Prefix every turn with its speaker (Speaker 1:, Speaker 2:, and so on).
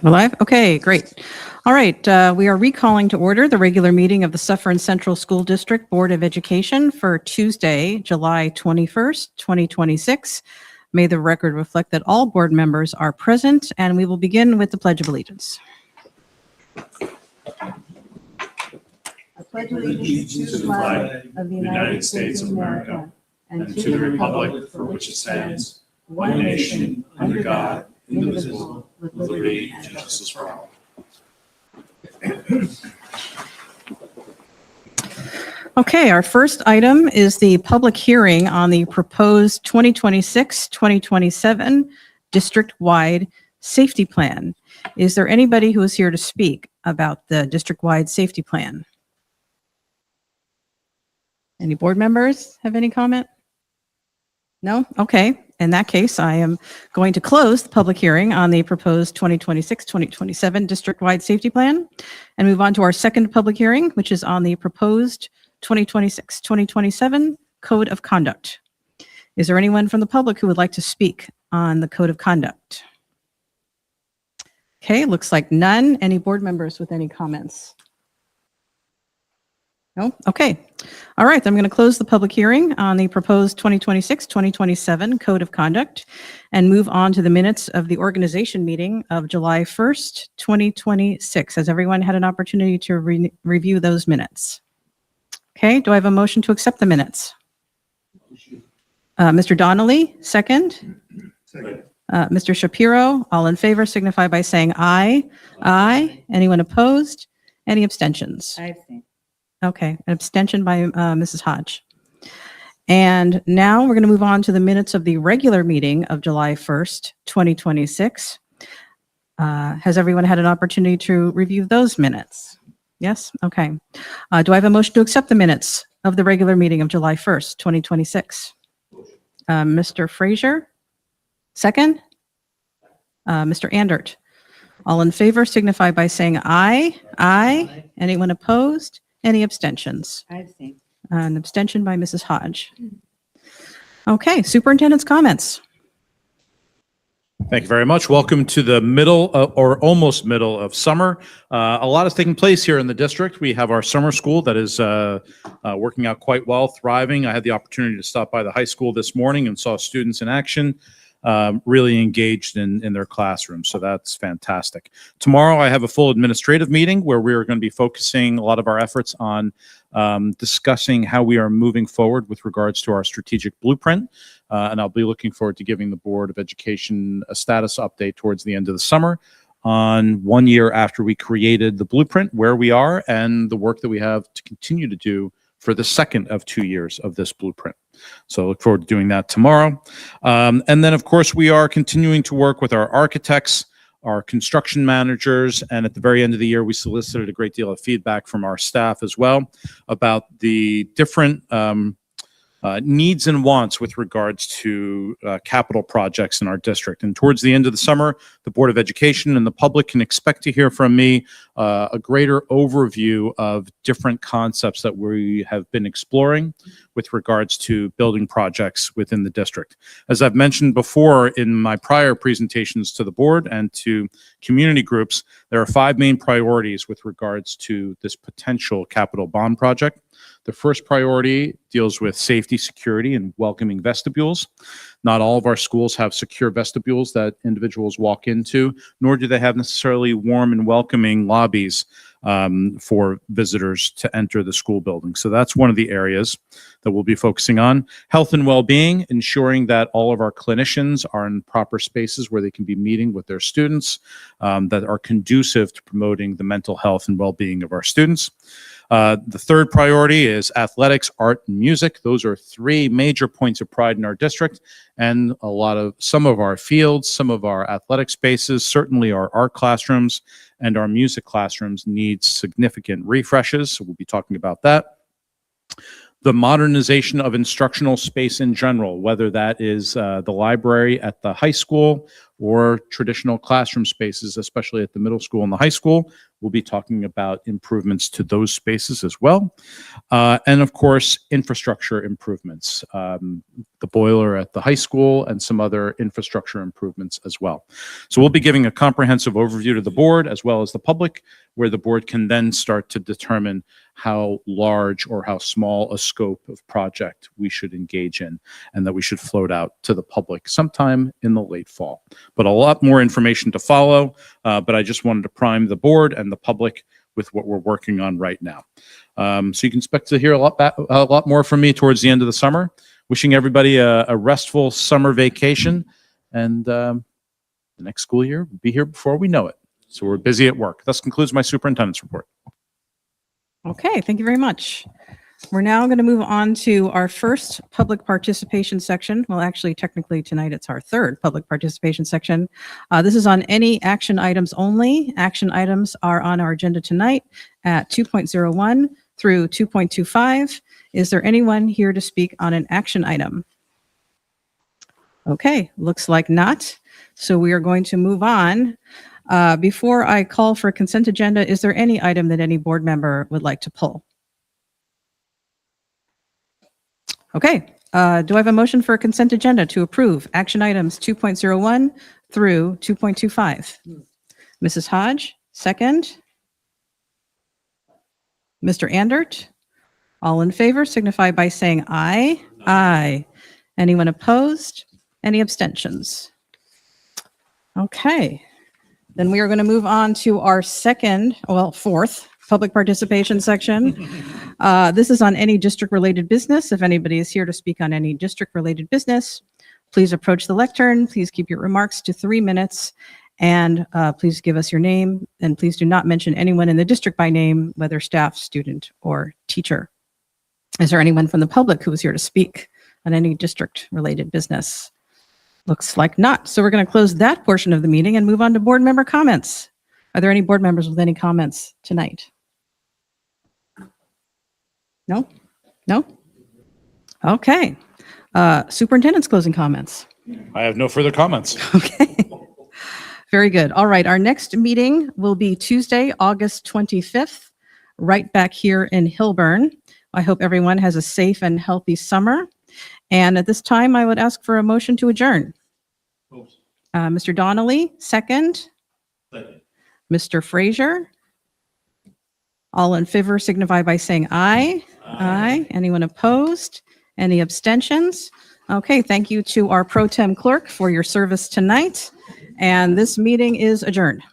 Speaker 1: We're live? Okay, great. All right, we are recalling to order the regular meeting of the Suffern Central School District Board of Education for Tuesday, July 21st, 2026. May the record reflect that all board members are present, and we will begin with the Pledge of Allegiance.
Speaker 2: I pledge allegiance to the flag of the United States of America and to the republic for which it stands, one nation, under God, indivisible, with liberty and justice for all.
Speaker 1: Okay, our first item is the public hearing on the proposed 2026-2027 district-wide safety plan. Is there anybody who is here to speak about the district-wide safety plan? Any board members have any comment? No? Okay. In that case, I am going to close the public hearing on the proposed 2026-2027 district-wide safety plan and move on to our second public hearing, which is on the proposed 2026-2027 Code of Conduct. Is there anyone from the public who would like to speak on the Code of Conduct? Okay, looks like none. Any board members with any comments? No? Okay. All right, I'm going to close the public hearing on the proposed 2026-2027 Code of Conduct and move on to the minutes of the organization meeting of July 1st, 2026. Has everyone had an opportunity to review those minutes? Okay, do I have a motion to accept the minutes? Mr. Donnelly, second.
Speaker 2: Second.
Speaker 1: Mr. Shapiro, all in favor signify by saying aye. Aye. Anyone opposed? Any abstentions?
Speaker 3: I abstain.
Speaker 1: Okay, an abstention by Mrs. Hodge. And now we're going to move on to the minutes of the regular meeting of July 1st, 2026. Has everyone had an opportunity to review those minutes? Yes? Okay. Do I have a motion to accept the minutes of the regular meeting of July 1st, 2026? Mr. Frazier? Second? Mr. Andert? All in favor signify by saying aye. Aye. Anyone opposed? Any abstentions?
Speaker 3: I abstain.
Speaker 1: An abstention by Mrs. Hodge. Okay, superintendent's comments.
Speaker 4: Thank you very much. Welcome to the middle or almost middle of summer. A lot is taking place here in the district. We have our summer school that is working out quite well, thriving. I had the opportunity to stop by the high school this morning and saw students in action, really engaged in their classrooms. So that's fantastic. Tomorrow I have a full administrative meeting where we are going to be focusing a lot of our efforts on discussing how we are moving forward with regards to our strategic blueprint. And I'll be looking forward to giving the Board of Education a status update towards the end of the summer on 1 year after we created the blueprint, where we are, and the work that we have to continue to do for the second of 2 years of this blueprint. So I look forward to doing that tomorrow. And then, of course, we are continuing to work with our architects, our construction managers, and at the very end of the year, we solicited a great deal of feedback from our staff as well about the different needs and wants with regards to capital projects in our district. And towards the end of the summer, the Board of Education and the public can expect to hear from me a greater overview of different concepts that we have been exploring with regards to building projects within the district. As I've mentioned before in my prior presentations to the board and to community groups, there are 5 main priorities with regards to this potential capital bond project. The first priority deals with safety, security, and welcoming vestibules. Not all of our schools have secure vestibules that individuals walk into, nor do they have necessarily warm and welcoming lobbies for visitors to enter the school building. So that's one of the areas that we'll be focusing on. Health and well-being, ensuring that all of our clinicians are in proper spaces where they can be meeting with their students that are conducive to promoting the mental health and well-being of our students. The third priority is athletics, art, and music. Those are 3 major points of pride in our district, and some of our fields, some of our athletic spaces, certainly our art classrooms and our music classrooms need significant refreshes. So we'll be talking about that. The modernization of instructional space in general, whether that is the library at the high school or traditional classroom spaces, especially at the middle school and the high school, we'll be talking about improvements to those spaces as well. And of course, infrastructure improvements, the boiler at the high school and some other infrastructure improvements as well. So we'll be giving a comprehensive overview to the board as well as the public, where the board can then start to determine how large or how small a scope of project we should engage in, and that we should float out to the public sometime in the late fall. But a lot more information to follow, but I just wanted to prime the board and the public with what we're working on right now. So you can expect to hear a lot more from me towards the end of the summer. Wishing everybody a restful summer vacation, and the next school year will be here before we know it. So we're busy at work. This concludes my superintendent's report.
Speaker 1: Okay, thank you very much. We're now going to move on to our first public participation section. Well, actually, technically tonight it's our third public participation section. This is on any action items only. Action items are on our agenda tonight at 2.01 through 2.25. Is there anyone here to speak on an action item? Okay, looks like not. So we are going to move on. Before I call for a consent agenda, is there any item that any board member would like to pull? Okay, do I have a motion for a consent agenda to approve action items 2.01 through 2.25? Mrs. Hodge, second. Mr. Andert, all in favor signify by saying aye. Aye. Anyone opposed? Any abstentions? Okay. Then we are going to move on to our fourth public participation section. This is on any district-related business. If anybody is here to speak on any district-related business, please approach the lectern. Please keep your remarks to 3 minutes, and please give us your name, and please do not mention anyone in the district by name, whether staff, student, or teacher. Is there anyone from the public who is here to speak on any district-related business? Looks like not. So we're going to close that portion of the meeting and move on to board member comments. Are there any board members with any comments tonight? No? No? Okay. Superintendent's closing comments.
Speaker 4: I have no further comments.
Speaker 1: Okay. Very good. All right. Our next meeting will be Tuesday, August 25th, right back here in Hilburn. I hope everyone has a safe and healthy summer. And at this time, I would ask for a motion to adjourn. Mr. Donnelly, second. Mr. Frazier. All in favor signify by saying aye. Aye. Anyone opposed? Any abstentions? Okay, thank you to our pro tem clerk for your service tonight. And this meeting is adjourned.